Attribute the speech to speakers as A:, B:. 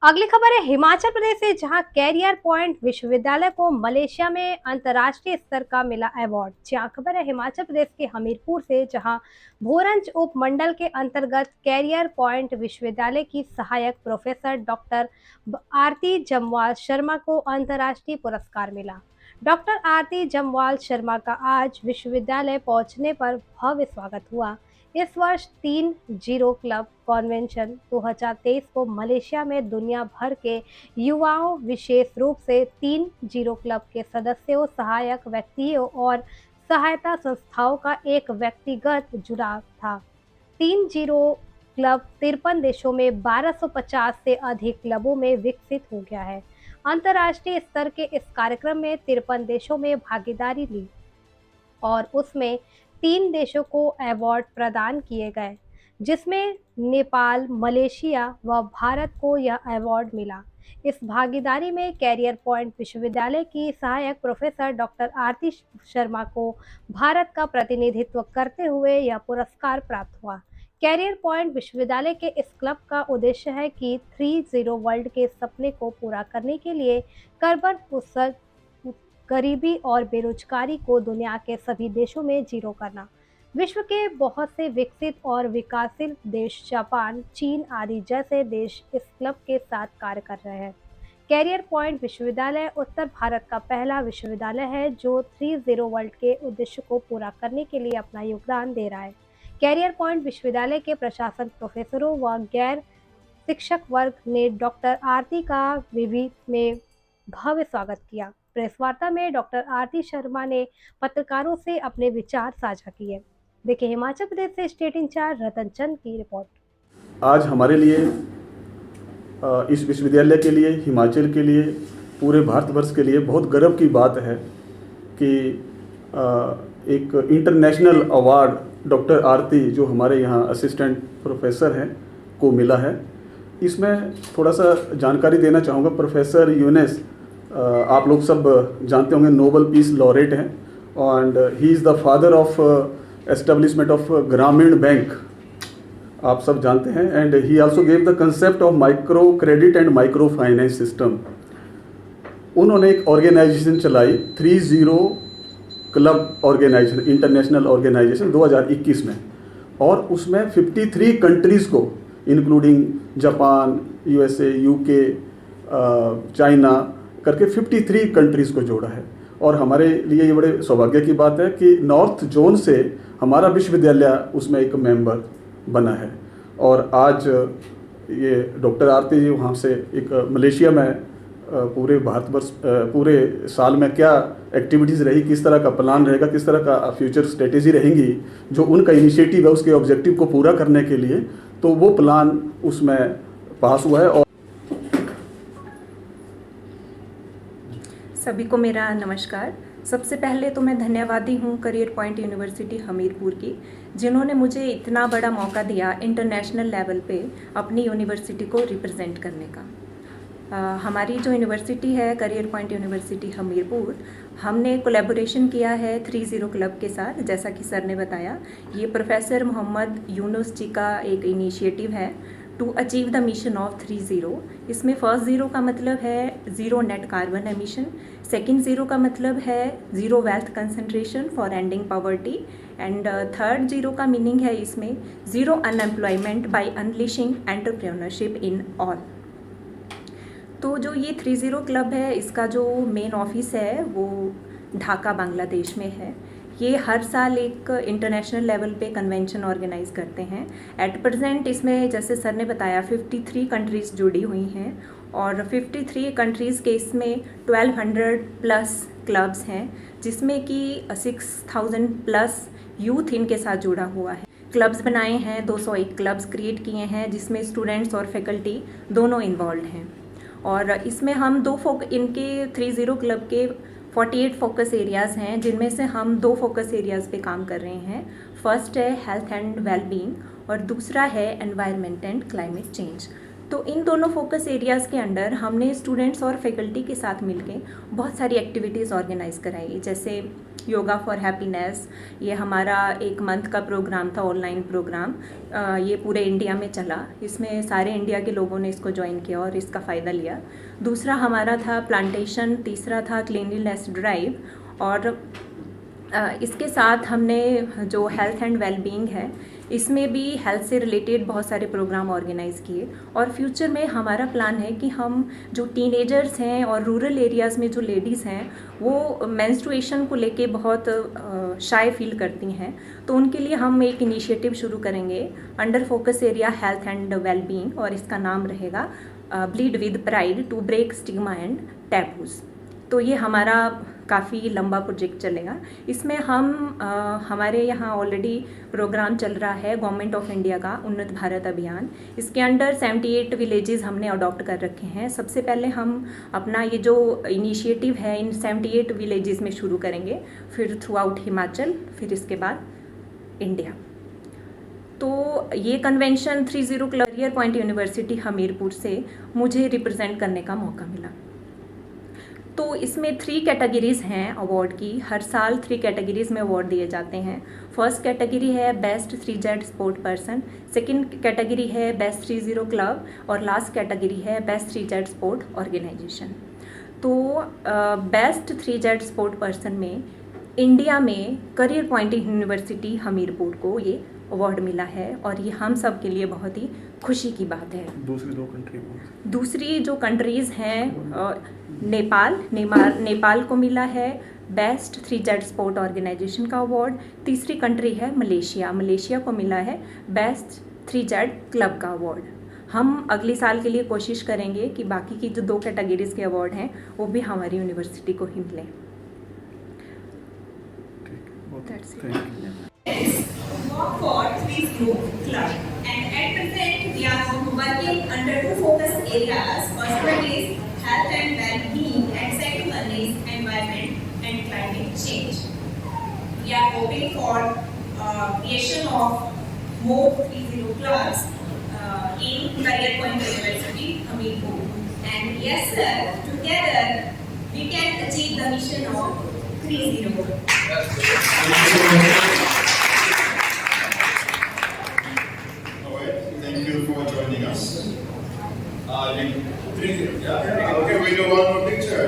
A: अगली खबर है हिमाचल प्रदेश से, जहां कैरियर पॉइंट विश्वविद्यालय को मलेशिया में अंतर्राष्ट्रीय स्तर का मिला अवार्ड। जहां खबर है हिमाचल प्रदेश के हमीरपुर से, जहां भोरंज उपमंडल के अंतर्गत कैरियर पॉइंट विश्वविद्यालय की सहायक प्रोफेसर डॉक्टर आरती जम्वाल शर्मा को अंतर्राष्ट्रीय पुरस्कार मिला। डॉक्टर आरती जम्वाल शर्मा का आज विश्वविद्यालय पहुंचने पर भव्य स्वागत हुआ। इस वर्ष 3-0 क्लब कॉन्वेंशन 2023 को मलेशिया में दुनिया भर के युवाओं, विशेष रूप से 3-0 क्लब के सदस्यों, सहायक व्यक्तियों और सहायता संस्थाओं का एक व्यक्तिगत जुड़ाव था। 3-0 क्लब 53 देशों में 1250 से अधिक क्लबों में विकसित हो गया है। अंतर्राष्ट्रीय स्तर के इस कार्यक्रम में 53 देशों में भागीदारी ली और उसमें 3 देशों को अवार्ड प्रदान किए गए, जिसमें नेपाल, मलेशिया व भारत को यह अवार्ड मिला। इस भागीदारी में कैरियर पॉइंट विश्वविद्यालय की सहायक प्रोफेसर डॉक्टर आरती शर्मा को भारत का प्रतिनिधित्व करते हुए यह पुरस्कार प्राप्त हुआ। कैरियर पॉइंट विश्वविद्यालय के इस क्लब का उद्देश्य है कि 3-0 वर्ल्ड के सपने को पूरा करने के लिए कार्बन उत्सर्जन, गरीबी और बेरोजगारी को दुनिया के सभी देशों में जीरो करना। विश्व के बहुत से विकसित और विकासशील देश, जापान, चीन आदि जैसे देश इस क्लब के साथ कार्य कर रहे हैं। कैरियर पॉइंट विश्वविद्यालय उत्तर भारत का पहला विश्वविद्यालय है जो 3-0 वर्ल्ड के उद्देश्य को पूरा करने के लिए अपना योगदान दे रहा है। कैरियर पॉइंट विश्वविद्यालय के प्रशासन, प्रोफेसरों व गैर शिक्षक वर्ग ने डॉक्टर आरती का विवि में भव्य स्वागत किया। प्रेस वार्ता में डॉक्टर आरती शर्मा ने पत्रकारों से अपने विचार साझा किए। देखिए हिमाचल प्रदेश से स्टेट इंचार्ज रतन चंद की रिपोर्ट।
B: आज हमारे लिए इस विश्वविद्यालय के लिए, हिमाचल के लिए, पूरे भारतवर्ष के लिए बहुत गर्व की बात है कि एक इंटरनेशनल अवार्ड डॉक्टर आरती, जो हमारे यहाँ असिस्टेंट प्रोफेसर हैं, को मिला है। इसमें थोड़ा सा जानकारी देना चाहूँगा। प्रोफेसर यूनेस, आप लोग सब जानते होंगे, नोबेल पीस लॉरेट हैं and he is the father of establishment of ग्रामीण बैंक, आप सब जानते हैं। And he also gave the concept of micro credit and micro finance system. उन्होंने एक ऑर्गेनाइजेशन चलाई 3-0 क्लब ऑर्गेनाइजेशन, इंटरनेशनल ऑर्गेनाइजेशन 2021 में, और उसमें 53 कंट्रीज़ को including Japan, USA, UK, China करके 53 कंट्रीज़ को जोड़ा है। और हमारे लिए ये बड़े सौभाग्य की बात है कि नॉर्थ जोन से हमारा विश्वविद्यालय उसमें एक मेंबर बना है। और आज ये डॉक्टर आरती जी वहाँ से एक मलेशिया में पूरे भारतवर्ष, पूरे साल में क्या एक्टिविटीज़ रही, किस तरह का प्लान रहेगा, किस तरह का फ्यूचर स्ट्रेटेजी रहेंगी, जो उनका इनिशिएटिव है उसके ऑब्जेक्टिव को पूरा करने के लिए, तो वो प्लान उसमें पास हुआ है। और
C: सभी को मेरा नमस्कार। सबसे पहले तो मैं धन्यवादी हूँ करियर पॉइंट यूनिवर्सिटी हमीरपुर की, जिन्होंने मुझे इतना बड़ा मौका दिया इंटरनेशनल लेवल पे अपनी यूनिवर्सिटी को रिप्रेजेंट करने का। हमारी जो यूनिवर्सिटी है करियर पॉइंट यूनिवर्सिटी हमीरपुर, हमने कोलैबोरेशन किया है 3-0 क्लब के साथ। जैसा कि सर ने बताया, ये प्रोफेसर मोहम्मद यूनुस जी का एक इनिशिएटिव है to achieve the mission of 3-0। इसमें फर्स्ट 0 का मतलब है zero net carbon emission, second 0 का मतलब है zero wealth concentration for ending poverty, and third 0 का मीनिंग है इसमें zero unemployment by unleashing entrepreneurship in all. तो जो ये 3-0 क्लब है, इसका जो मेन ऑफिस है वो ढाका, बांग्लादेश में है। ये हर साल एक इंटरनेशनल लेवल पे कन्वेंशन ऑर्गेनाइज करते हैं। एट प्रेजेंट इसमें, जैसे सर ने बताया, 53 कंट्रीज़ जुड़ी हुई हैं और 53 कंट्रीज़ के इसमें 1200 प्लस क्लब्स हैं, जिसमें कि 6000 प्लस यूथ इनके साथ जुड़ा हुआ है। क्लब्स बनाए हैं, 201 क्लब्स क्रिएट किए हैं, जिसमें स्टूडेंट्स और फैकल्टी दोनों इन्वॉल्व हैं। और इसमें हम इनके 3-0 क्लब के 48 फोकस एरियाज़ हैं, जिनमें से हम 2 फोकस एरियाज़ पे काम कर रहे हैं। फर्स्ट है हेल्थ एंड वेलबींग और दूसरा है एनवायरनमेंट एंड क्लाइमेट चेंज। तो इन दोनों फोकस एरियाज़ के अंडर हमने स्टूडेंट्स और फैकल्टी के साथ मिलके बहुत सारी एक्टिविटीज़ ऑर्गेनाइज कराई, जैसे योगा फॉर हैप्पीनेस। ये हमारा 1 मंथ का प्रोग्राम था, ऑनलाइन प्रोग्राम। ये पूरे इंडिया में चला। इसमें सारे इंडिया के लोगों ने इसको ज्वाइन किया और इसका फ़ायदा लिया। दूसरा हमारा था प्लांटेशन, तीसरा था क्लीनलीनेस ड्राइव, और इसके साथ हमने जो हेल्थ एंड वेलबींग है, इसमें भी हेल्थ से रिलेटेड बहुत सारे प्रोग्राम ऑर्गेनाइज़ किए। और फ्यूचर में हमारा प्लान है कि हम जो टीनेजर्स हैं और रूरल एरियाज़ में जो लेडीज़ हैं वो मेंस्ट्रुएशन को लेके बहुत शाय फील करती हैं, तो उनके लिए हम एक इनिशिएटिव शुरू करेंगे under focus area health and wellbeing, और इसका नाम रहेगा bleed with pride to break stigma and taboos. तो ये हमारा काफ़ी लंबा प्रोजेक्ट चलेगा। इसमें हम हमारे यहाँ ऑलरेडी प्रोग्राम चल रहा है गवर्नमेंट ऑफ इंडिया का उन्नत भारत अभियान। इसके अंडर 78 विलेजेस हमने अडॉप्ट कर रखे हैं। सबसे पहले हम अपना ये जो इनिशिएटिव है इन 78 विलेजेस में शुरू करेंगे, फिर थ्रू आउट हिमाचल, फिर इसके बाद इंडिया। तो ये convention 30 career point university Hamirpur से मुझे रिप्रेजेंट करने का मौका मिला। तो इसमें 3 कैटेगरीज़ हैं अवार्ड की। हर साल 3 कैटेगरीज़ में अवार्ड दिए जाते हैं। फर्स्ट कैटेगरी है best 3Z sport person, second category है बेस्ट 30 क्लब, और लास्ट कैटेगरी है बेस्ट 3Z स्पोर्ट ऑर्गेनाइजेशन। तो बेस्ट 3Z स्पोर्ट पर्सन में इंडिया में करियर पॉइंट यूनिवर्सिटी हमीरपुर को ये अवार्ड मिला है, और ये हम सब के लिए बहुत ही खुशी की बात है। दूसरी जो कंट्रीज़ हैं, नेपाल को मिला है बेस्ट 3Z स्पोर्ट ऑर्गेनाइजेशन का अवार्ड। तीसरी कंट्री है मलेशिया को मिला है बेस्ट 3Z क्लब का अवार्ड। हम अगले साल के लिए कोशिश करेंगे कि बाकी की जो 2 कैटेगरीज़ के अवार्ड हैं वो भी हमारी यूनिवर्सिटी को ही मिलें।
D: Work for 3 Group Club, and at present we are working under 2 focus areas. First one is health and well-being, and second one is environment and climate change. We are hoping for creation of more 3 clubs in Career Point University, Hamirpur. And yes sir, together we can achieve the mission of 3-0.
E: Thank you for joining us. Okay, we do one more picture.